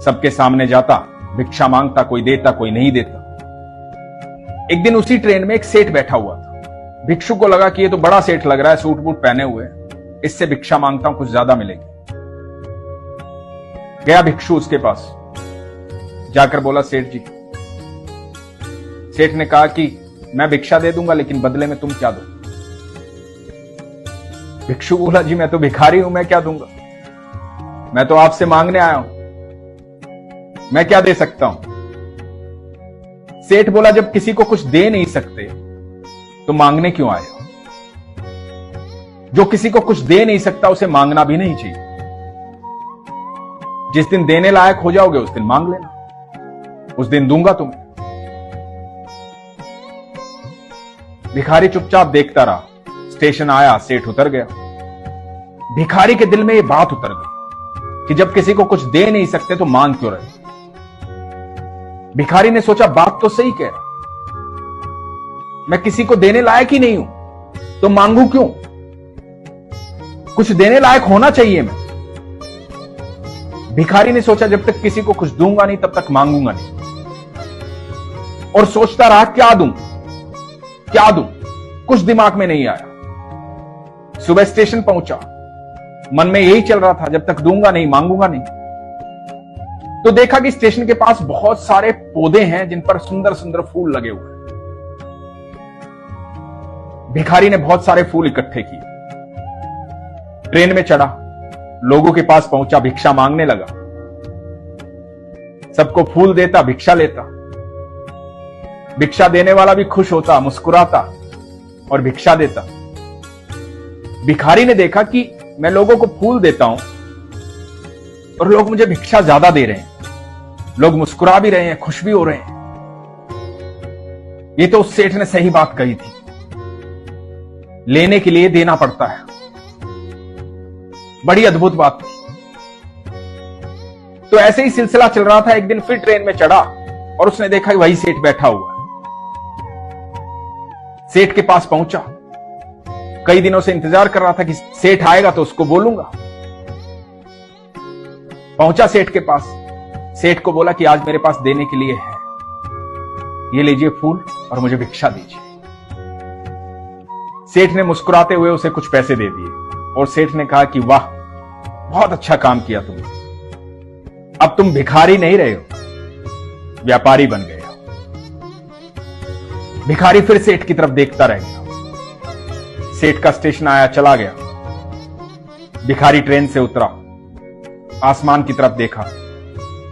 सबके सामने जाता, भिक्षा मांगता, कोई देता कोई नहीं देता। एक दिन उसी ट्रेन में एक सेठ बैठा हुआ था। भिक्षु को लगा कि ये तो बड़ा सेठ लग रहा है, सूट बूट पहने हुए, इससे भिक्षा मांगता हूं, कुछ ज्यादा मिलेगी। गया भिक्षु उसके पास, जाकर बोला, सेठ जी। सेठ ने कहा कि मैं भिक्षा दे दूंगा, लेकिन बदले में तुम क्या दो? भिक्षु बोला, जी मैं तो भिखारी हूं, मैं क्या दूंगा? मैं तो आपसे मांगने आया हूं, मैं क्या दे सकता हूं? सेठ बोला, जब किसी को कुछ दे नहीं सकते तो मांगने क्यों आए हो? जो किसी को कुछ दे नहीं सकता उसे मांगना भी नहीं चाहिए। जिस दिन देने लायक हो जाओगे उस दिन मांग लेना, उस दिन दूंगा तुम्हें। भिखारी चुपचाप देखता रहा। स्टेशन आया, सेठ उतर गया। भिखारी के दिल में यह बात उतर गई कि जब किसी को कुछ दे नहीं सकते तो मांग क्यों रहे। भिखारी ने सोचा, बात तो सही कह रहा, मैं किसी को देने लायक ही नहीं हूं तो मांगू क्यों? कुछ देने लायक होना चाहिए मैं। भिखारी ने सोचा, जब तक किसी को कुछ दूंगा नहीं तब तक मांगूंगा नहीं। और सोचता रहा, क्या दूं क्या दूं, कुछ दिमाग में नहीं आया। सुबह स्टेशन पहुंचा, मन में यही चल रहा था, जब तक दूंगा नहीं मांगूंगा नहीं। तो देखा कि स्टेशन के पास बहुत सारे पौधे हैं जिन पर सुंदर सुंदर फूल लगे हुए हैं। भिखारी ने बहुत सारे फूल इकट्ठे किए, ट्रेन में चढ़ा, लोगों के पास पहुंचा, भिक्षा मांगने लगा। सबको फूल देता, भिक्षा लेता। भिक्षा देने वाला भी खुश होता, मुस्कुराता और भिक्षा देता। भिखारी ने देखा कि मैं लोगों को फूल देता हूं और लोग मुझे भिक्षा ज्यादा दे रहे हैं, लोग मुस्कुरा भी रहे हैं, खुश भी हो रहे हैं। ये तो उस सेठ ने सही बात कही थी, लेने के लिए देना पड़ता है। बड़ी अद्भुत बात थी। तो ऐसे ही सिलसिला चल रहा था। एक दिन फिर ट्रेन में चढ़ा और उसने देखा कि वही सेठ बैठा हुआ है। सेठ के पास पहुंचा, कई दिनों से इंतजार कर रहा था कि सेठ आएगा तो उसको बोलूंगा। पहुंचा सेठ के पास, सेठ को बोला कि आज मेरे पास देने के लिए है, ये लीजिए फूल और मुझे भिक्षा दीजिए। सेठ ने मुस्कुराते हुए उसे कुछ पैसे दे दिए और सेठ ने कहा कि वाह, बहुत अच्छा काम किया तुमने, अब तुम भिखारी नहीं रहे हो, व्यापारी बन गए हो। भिखारी फिर सेठ की तरफ देखता रह गया। सेठ का स्टेशन आया, चला गया। भिखारी ट्रेन से उतरा, आसमान की तरफ देखा,